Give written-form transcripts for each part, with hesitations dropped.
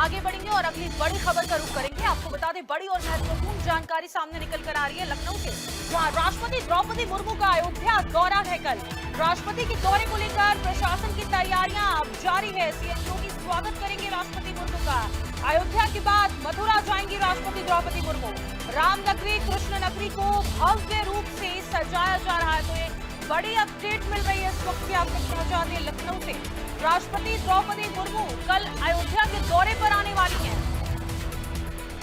आगे बढ़ेंगे और अगली बड़ी खबर का रुख करेंगे। आपको बता दें, बड़ी और महत्वपूर्ण जानकारी सामने निकल कर आ रही है लखनऊ से, जहां राष्ट्रपति द्रौपदी मुर्मू का अयोध्या दौरा है कल। राष्ट्रपति के दौरे को लेकर प्रशासन की तैयारियां अब जारी है। सीएम योगी स्वागत करेंगे राष्ट्रपति मुर्मू का। अयोध्या के बाद मथुरा जाएंगी राष्ट्रपति द्रौपदी मुर्मू। रामनगरी कृष्ण नगरी को भव्य रूप से सजाया जा रहा है। तो ये बड़ी अपडेट मिल रही है इस वक्त की, आप तक पहुंचा दें लखनऊ से। राष्ट्रपति द्रौपदी मुर्मू कल अयोध्या के दौरे पर आने वाली हैं।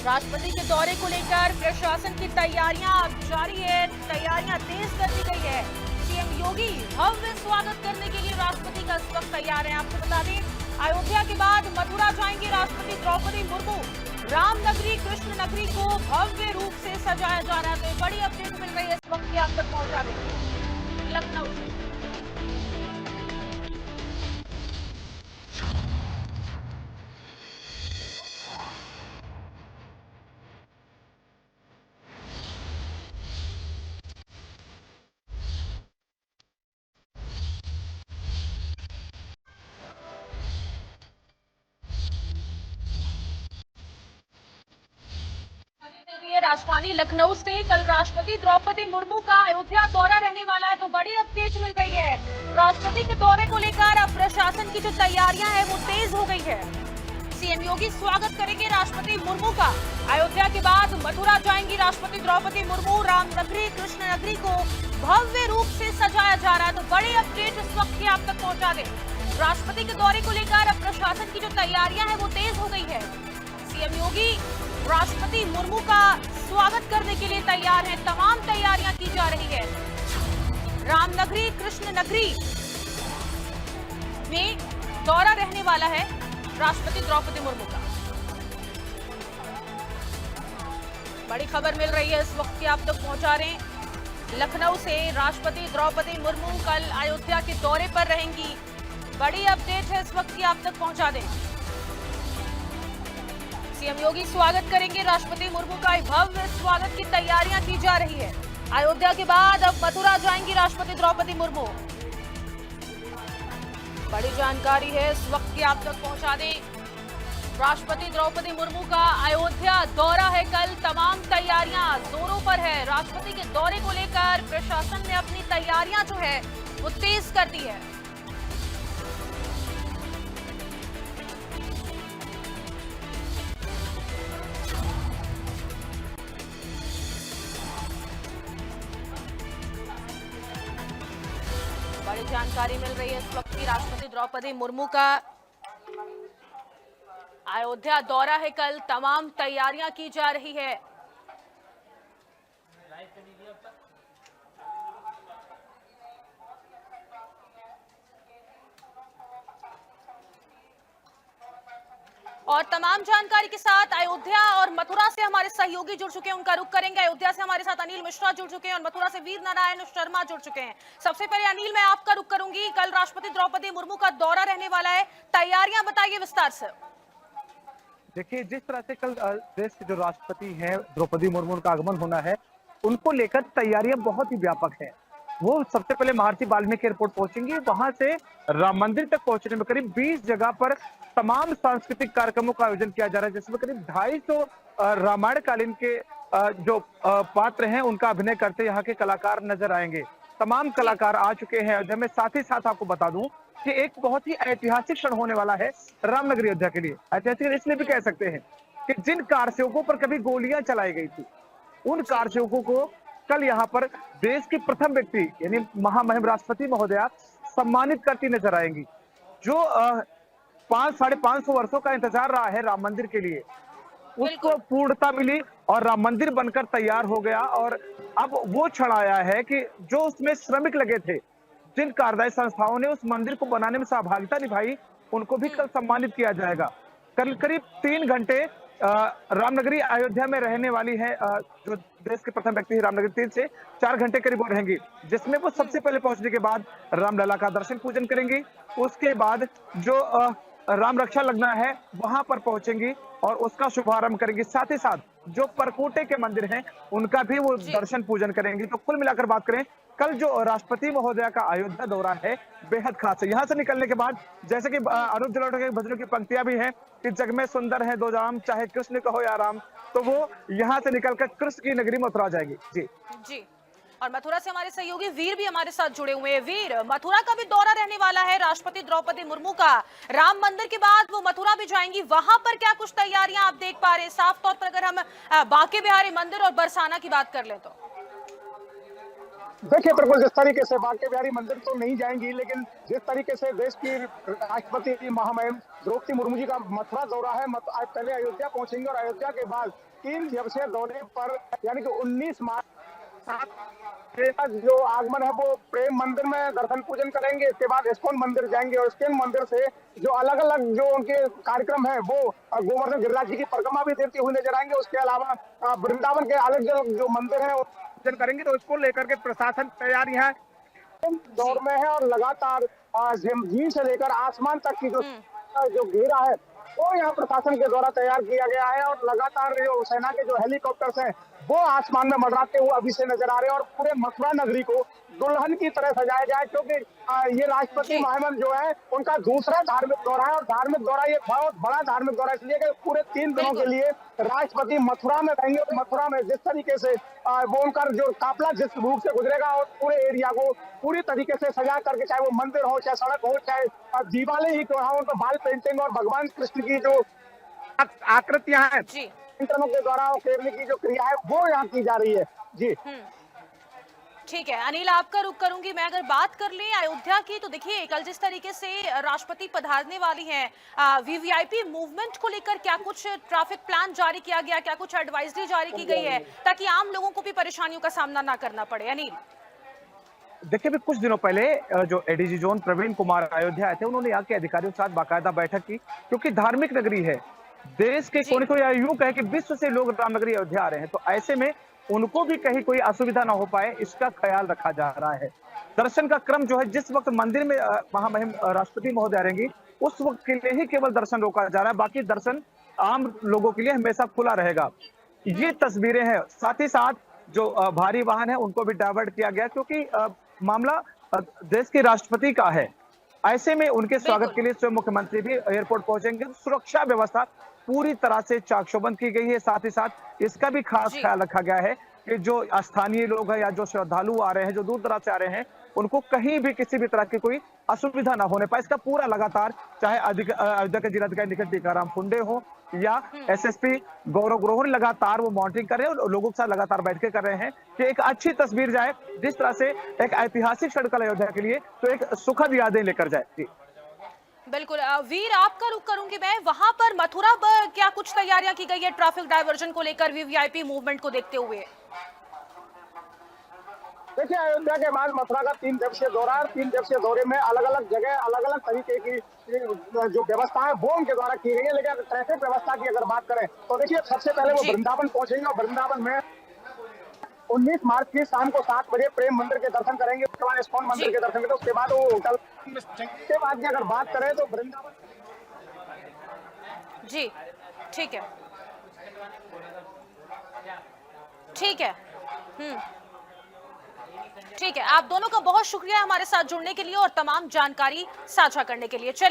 राष्ट्रपति के दौरे को लेकर प्रशासन की तैयारियां अब जारी है, तैयारियां तेज कर दी गई है। सीएम योगी भव्य स्वागत करने के लिए राष्ट्रपति का इस वक्त तैयार है। आपको बता दें, अयोध्या के बाद मथुरा जाएंगी राष्ट्रपति द्रौपदी मुर्मू। रामनगरी कृष्ण नगरी को भव्य रूप से सजाया जा रहा है। तो बड़ी अपडेट मिल रही है इस वक्त की, आप तक पहुंचा देंगे लखनऊ से। राजधानी लखनऊ से कल राष्ट्रपति द्रौपदी मुर्मू का अयोध्या दौरा रहने वाला है। तो बड़ी अपडेट मिल गई है। राष्ट्रपति के दौरे को लेकर अब प्रशासन की जो तैयारियां हैं वो तेज हो गई है। सीएम योगी स्वागत करेंगे राष्ट्रपति मुर्मू का। अयोध्या के बाद मथुरा जाएंगी राष्ट्रपति द्रौपदी मुर्मू। रामनगरी कृष्ण नगरी को भव्य रूप से सजाया जा रहा है। तो बड़ी अपडेट इस वक्त की आप तक पहुंचा दें। राष्ट्रपति के दौरे को लेकर अब प्रशासन की जो तैयारियां हैं वो तेज हो गई है। सीएम योगी राष्ट्रपति मुर्मू का स्वागत करने के लिए तैयार हैं। तमाम तैयारियां की जा रही है। रामनगरी कृष्ण नगरी में दौरा रहने वाला है राष्ट्रपति द्रौपदी मुर्मू का। बड़ी खबर मिल रही है इस वक्त की, आप तक पहुंचा रहे हैं लखनऊ से। राष्ट्रपति द्रौपदी मुर्मू कल अयोध्या के दौरे पर रहेंगी। बड़ी अपडेट है इस वक्त की, आप तक पहुंचा दें। सीएम योगी स्वागत करेंगे राष्ट्रपति मुर्मू का। भव्य स्वागत की तैयारियां की जा रही है। अयोध्या के बाद अब मथुरा जाएंगी राष्ट्रपति द्रौपदी मुर्मू। बड़ी जानकारी है इस वक्त की, आप तक पहुंचा दें। राष्ट्रपति द्रौपदी मुर्मू का अयोध्या दौरा है कल। तमाम तैयारियां जोरों पर है। राष्ट्रपति के दौरे को लेकर प्रशासन ने अपनी तैयारियां जो है वो तेज कर दी है। बड़ी जानकारी मिल रही है इस वक्त की। राष्ट्रपति द्रौपदी मुर्मू का अयोध्या दौरा है कल। तमाम तैयारियां की जा रही है। और तमाम जानकारी के साथ अयोध्या और मथुरा से हमारे सहयोगी जुड़ चुके हैं, उनका रुख करेंगे। अयोध्या से हमारे साथ अनिल मिश्रा जुड़ चुके हैं और मथुरा से वीर नारायण शर्मा जुड़ चुके हैं। सबसे पहले अनिल, मैं आपका रुख करूंगी। कल राष्ट्रपति द्रौपदी मुर्मू का दौरा रहने वाला है, तैयारियां बताइए विस्तार से। देखिए, जिस तरह से कल देश के जो राष्ट्रपति हैं द्रौपदी मुर्मू का आगमन होना है, उनको लेकर तैयारियां बहुत ही व्यापक है। वो सबसे पहले महर्षि वाल्मीकि एयरपोर्ट पहुंचेंगे। वहां से राम मंदिर तक पहुंचने में करीब 20 जगह पर तमाम सांस्कृतिक कार्यक्रमों का आयोजन किया जा रहा है, जिसमें करीब 250 रामायण कालीन के जो पात्र हैं उनका अभिनय करते यहाँ के कलाकार नजर आएंगे। तमाम कलाकार आ चुके हैं अयोध्या में। साथ ही साथ आपको बता दूं कि एक बहुत ही ऐतिहासिक क्षण होने वाला है रामनगरी अयोध्या के लिए। ऐतिहासिक इसलिए भी कह सकते हैं कि जिन कारसेवकों पर कभी गोलियां चलाई गई थी, उन कारसेवकों को कल यहाँ पर देश की प्रथम व्यक्ति यानी महामहिम राष्ट्रपति महोदया सम्मानित करती नजर आएंगी। जो 500-550 वर्षों का इंतजार रहा है राम मंदिर के लिए, उसको पूर्णता मिली और राम मंदिर बनकर तैयार हो गया। और अब वो क्षण आया है कि जो उसमें श्रमिक लगे थे, जिन कार्यदायी संस्थाओं ने उस मंदिर को बनाने में सहभागिता निभाई, उनको भी कल सम्मानित किया जाएगा। कल करीब 3 घंटे रामनगरी अयोध्या में रहने वाली है जो देश के प्रथम व्यक्ति रामनगरी, 3 से 4 घंटे करीब वो रहेंगी, जिसमें वो सबसे पहले पहुंचने के बाद रामलला का दर्शन पूजन करेंगी। उसके बाद जो राम रक्षा लगना है वहां पर पहुंचेंगी और उसका शुभारंभ करेंगी। साथ ही साथ जो परकोटे के मंदिर हैं उनका भी वो दर्शन पूजन करेंगी। तो कुल मिलाकर बात करें कल जो राष्ट्रपति महोदया का अयोध्या दौरा है बेहद खास है। यहाँ से निकलने के बाद जैसे कि अनूप जलोटा के भजनों की पंक्तियां भी हैं कि जग में सुंदर है दो राम, चाहे कृष्ण कहो या राम, तो वो यहाँ से निकलकर कृष्ण की नगरी मथुरा जाएगी। जी जी। और मथुरा से हमारे सहयोगी वीर भी हमारे साथ जुड़े हुए हैं। वीर, मथुरा का भी दौरा रहने वाला है राष्ट्रपति द्रौपदी मुर्मू का। राम मंदिर के बाद वो मथुरा भी जाएंगी, वहां पर क्या कुछ तैयारियां आप देख पा रहे हैं? साफ तौर पर अगर हम बांके बिहारी मंदिर और बरसाना की बात कर लें तो देखिए, बिल्कुल जिस तरीके से बांके बिहारी मंदिर तो नहीं जाएंगी, लेकिन जिस तरीके से देश की राष्ट्रपति की महामहिम द्रौपदी मुर्मू जी का मथुरा दौरा है, आज पहले अयोध्या पहुंचेंगे और अयोध्या के बाद 3 दिवसीय दौरे पर यानी कि 19 मार्च जो आगमन है वो प्रेम मंदिर में दर्शन पूजन करेंगे। इसके बाद इस्कॉन मंदिर जाएंगे और इस्कॉन मंदिर से जो अलग अलग जो उनके कार्यक्रम है वो गोवर्धन गिरिराज जी की परिक्रमा भी देते हुए नजर आएंगे। उसके अलावा वृंदावन के अलग अलग जो मंदिर है पूजन करेंगे, तो इसको लेकर के प्रशासन तैयारी है दौर में है और लगातार जमीन से लेकर आसमान तक की जो घेरा है वो यहाँ प्रशासन के द्वारा तैयार किया गया है और लगातार जो सेना के जो हेलीकॉप्टर्स हैं वो आसमान में मंडराते हुए अभी से नजर आ रहे हैं और पूरे मथुरा नगरी को दुल्हन की तरह सजाया जाए, क्योंकि ये राष्ट्रपति महामहिम जो है उनका दूसरा धार्मिक दौरा है और धार्मिक दौरा ये बहुत बड़ा धार्मिक दौरा इसलिए कि पूरे 3 दिनों के लिए राष्ट्रपति मथुरा में रहेंगे और मथुरा में जिस तरीके से वो उनका जो काफिला जिस रूट से गुजरेगा और पूरे एरिया को पूरी तरीके से सजा करके, चाहे वो मंदिर हो, चाहे सड़क हो, चाहे दीवारें ही क्यों हो, तो बाल पेंटिंग और भगवान कृष्ण की जो आकृतियां हैं के द्वारा उकेरने की जो क्रिया है वो यहाँ की जा रही है। जी ठीक है अनिल, आपका रुख करूंगी मैं। अगर बात कर लें अयोध्या की तो देखिए कल जिस तरीके से राष्ट्रपति पधारने वाली हैं, वीवीआईपी मूवमेंट को लेकर क्या कुछ ट्रैफिक प्लान जारी किया गया, क्या कुछ एडवाइजरी जारी की गई है ताकि आम लोगों को भी परेशानियों का सामना ना करना पड़े? अनिल, देखिए, भी कुछ दिनों पहले जो एडीजी जोन प्रवीण कुमार अयोध्या आए थे, उन्होंने यहाँ के अधिकारियों के साथ बाकायदा बैठक की, क्योंकि धार्मिक नगरी है, देश के कोने को या यूं कहे कि विश्व से लोग रामनगरी अयोध्या आ रहे हैं, तो ऐसे में उनको भी कहीं कोई असुविधा ना हो पाए इसका ख्याल रखा जा रहा है। दर्शन का क्रम जो है जिस वक्त मंदिर में महामहिम राष्ट्रपति महोदय रहेंगी उस वक्त के लिए ही केवल दर्शन रोका जा रहा है, बाकी दर्शन आम लोगों के लिए हमेशा खुला रहेगा। ये तस्वीरें हैं, साथ ही साथ जो भारी वाहन है उनको भी डाइवर्ट किया गया, क्योंकि मामला देश के राष्ट्रपति का है। ऐसे में उनके स्वागत के लिए स्वयं मुख्यमंत्री भी एयरपोर्ट पहुंचेंगे। सुरक्षा व्यवस्था पूरी तरह से चाकचौबंद की गई है। साथ ही साथ इसका भी खास ख्याल रखा गया है कि जो स्थानीय लोग हैं या जो श्रद्धालु आ रहे हैं, जो दूर दराज से आ रहे हैं, उनको कहीं भी किसी भी तरह की कोई असुविधा ना होने पाए, इसका पूरा लगातार, चाहे अयोध्या के जिलाधिकारी निखिल टीकाराम फुंडे हो या एसएसपी गौरव ग्रोवर, लगातार वो मॉनिटरिंग कर रहे हैं और लोगों के साथ लगातार बैठकें कर रहे हैं कि एक अच्छी तस्वीर जाए, जिस तरह से एक ऐतिहासिक क्षण कल अयोध्या के लिए तो एक सुखद यादें लेकर जाए। बिल्कुल वीर, आपका रुख करूंगी मैं। वहां पर मथुरा पर क्या कुछ तैयारियां की गई है ट्रैफिक डायवर्जन को लेकर वीवीआईपी मूवमेंट को देखते हुए? देखिए, अयोध्या के बाद मथुरा का 3 दिवसीय दौरा है। 3 दिवसीय दौरे में अलग अलग जगह अलग अलग तरीके की जो व्यवस्था है वो उनके द्वारा की गई है, लेकिन ट्रैफिक व्यवस्था की अगर बात करें तो देखिए सबसे पहले वो वृंदावन पहुंचेंगे और वृंदावन में 19 मार्च की शाम को 7 बजे प्रेम मंदिर के दर्शन करेंगे, उसके बाद इस्कॉन मंदिर के दर्शन करेंगे, उसके बाद वो होटल के बाद की अगर बात करें तो वृंदावन। जी ठीक है, ठीक है, ठीक है। आप दोनों का बहुत शुक्रिया हमारे साथ जुड़ने के लिए और तमाम जानकारी साझा करने के लिए। चलिए